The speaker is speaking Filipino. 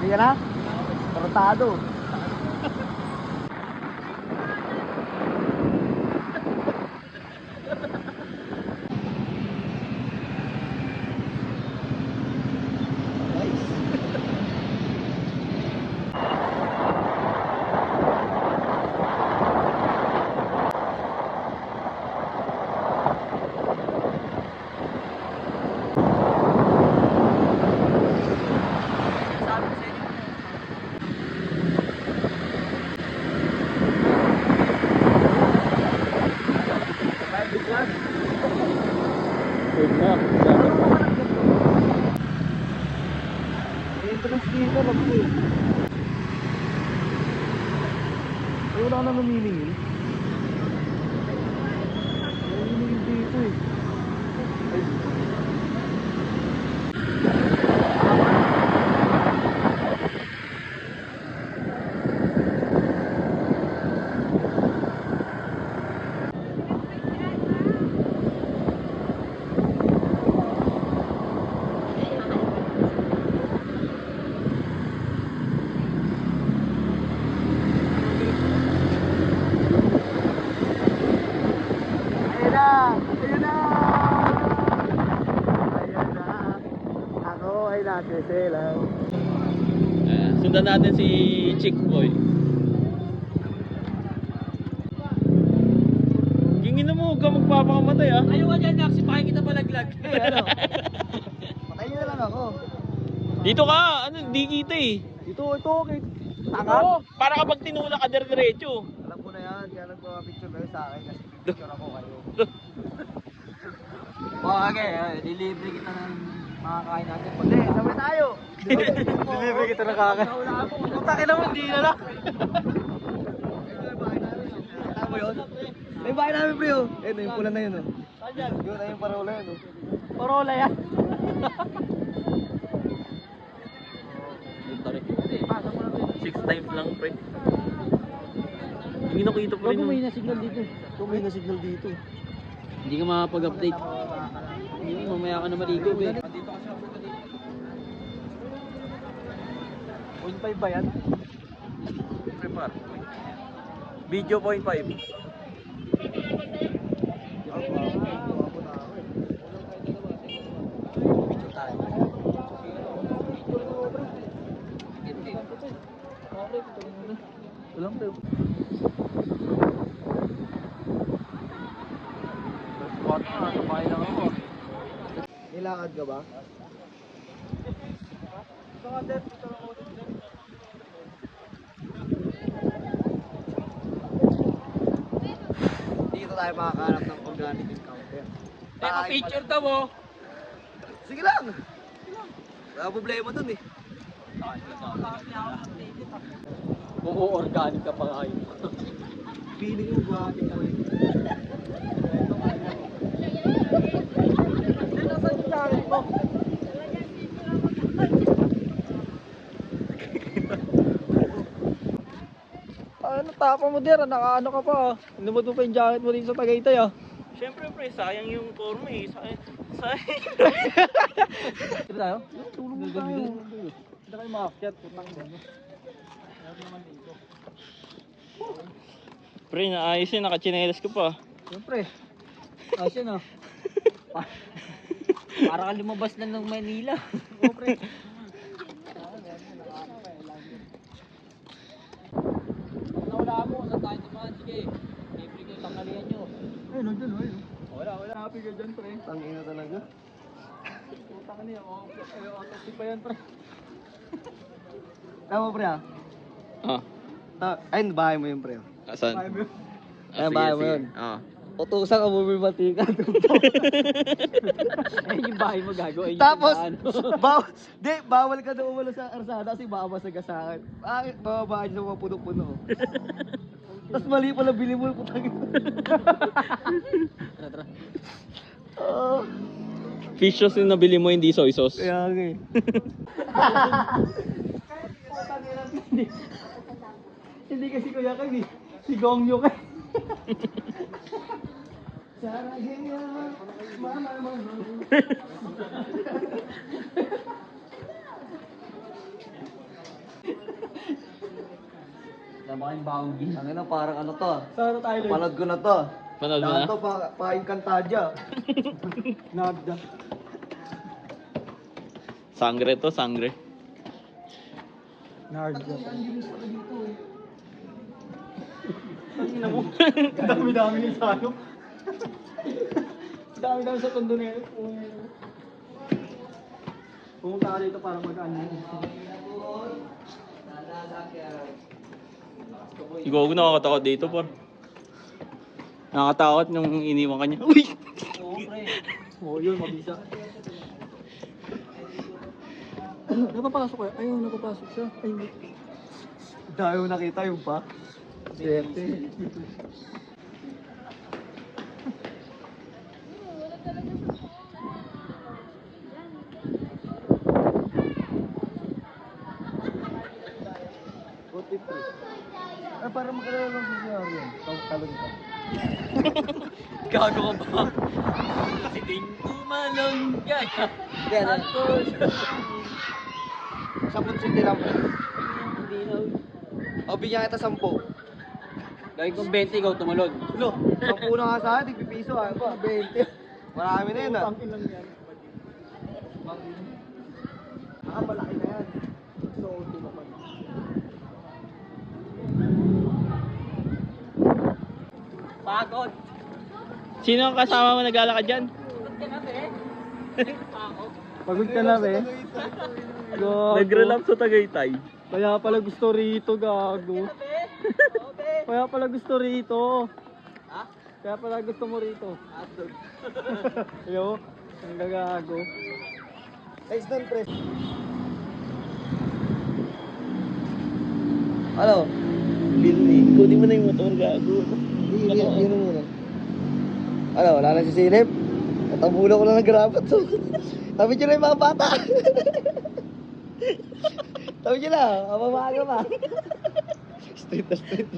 ka na? Tarantado. Entrance dito, bago eh. Ay, wala na namimingin. Namimingin dito eh. Ay. Ayun na! Ako ay nakisilaw. Sundan natin si Chick Boy. Kingin mo, huwag ka magpapakamatay ah. Ayaw ka dyan, Nax. Pahay kita palaglag. Ano? Patayin na lang ako. Dito ka, ano, di kita eh. Ito, okay. Tanga? Para kapag tinula ka diretso. Alam ko na yan, kaya nagpapicture kayo sa akin kasi picture ako kayo. Okay, dilibre kita ng makakain natin. Hindi, sabay tayo. Dilibre kita ng kakain. Putake naman, di na lang. Tama yun? May bahay namin, pre, oh. Eh, yung pula na yun, oh. Yun na yung parola yun, oh. Parola yan. Six times lang pre. Hindi nakita pa rin. Bago may nasignal dito. Ito may nasignal dito. Hindi ka makapag-update. Hindi, mamaya ka na maligo eh. Dito kasi ako dito. 0.5 ba yan? Prepare. Video 0.5. Walang tayo. Spot na, sabay lang ako. Nilakad ka ba? Dito tayo makakahanap ng organic encounter. Picture daw mo. Sige lang! Wala problema dun eh. Organic ka pa nga yun. Feeling mo ba ating ko eh. Nasaan yung jacket mo? Ano tapa mo dira? Nakaano ka pa ah. Inumod mo pa yung jacket mo dito sa Tagaytay ah. Siyempre pre, sayang yung forma eh. Sayang. Dito tayo? Tulong mo tayo. Hindi kayo makakyat. Putang mo. Meron naman dito. Pre, naayos yun, nakachinelas ko pa. Siyempre. Ayos yun ah. Para ka lumabas na ng Manila. Oo pre. Nawala mo, saan tayo tumahan? Sige. Libre ko yung tanghalian nyo. Ayun, nandun, ayun. Wala. Happy ka dyan pre. Tangina talaga. Putang niya. Autopsy pa yan pre. Tama pre ah. Ayun, bahay mo yun pre. Asan? Ayun, bahay mo yun. Utusan ka bumibati ka. Ayun yung bahay mo gago. Ayun yung Tapos, tindahan. bawal ka na umalo sa arsada kasi babasag ka sa akin. Bakit? Bababaan sa mga puno-puno. Tapos mali pala bili mo. Putang ina. Tara. Fish sauce yung nabili mo, hindi soy sauce. Kaya nga eh. Hindi kasi kuya ka eh. Si Gongyo ka. Saragaya, mama, mama. ba kayong banggi? Ang ina, parang ano to. Saan tayo lang? Panood ko na to. Panood mo Daan na? to, pa-Encantadia. Nagda. Sangre to, sangre. Nagda. Ang mo. Dami-dami yung salo. Dami-dami sa tondo na yun. Pumunta ka dito para mag-ano. Gogo, nakakatakot dito, par. Nakakatakot nung iniwan ka niya. Uy! Oo, yun, mabisa. Napapasok ka? Ayaw, napapasok siya. Ay, hindi. Dahil mo nakita yung pa. Swerte. Ay, para makalala lang sa scenario yun. Talon ka. Gago ka ba? Siting tumalong ka. Yan, sa City lang. Hindi na. O, bigyan kita 10. Gawin kong 20, ikaw tumalon. Lo, 10 na nga sa akin, tigpipiso. Ay ba, 20. Marami na yun ah. Ang ilang yan. Malaki na yan. So, tumapan. Pagod. Sino ang kasama mo naglalakad dyan? Pagod ka na, be. Gago. Nag-relapse sa Tagaytay. Kaya pala gusto rito, gago. Kaya pala gusto rito. Ha? Kaya pala gusto mo rito. Yo, ang gagago. Thanks doon, pre. Ano? Kunin mo na yung motor, gago. Yun muna. Ano, wala na si Silip? Natabulo ko na ng grabat to. Tabi nyo na yung mga bata. Tabi nyo na, mamaga pa. Straight na straight.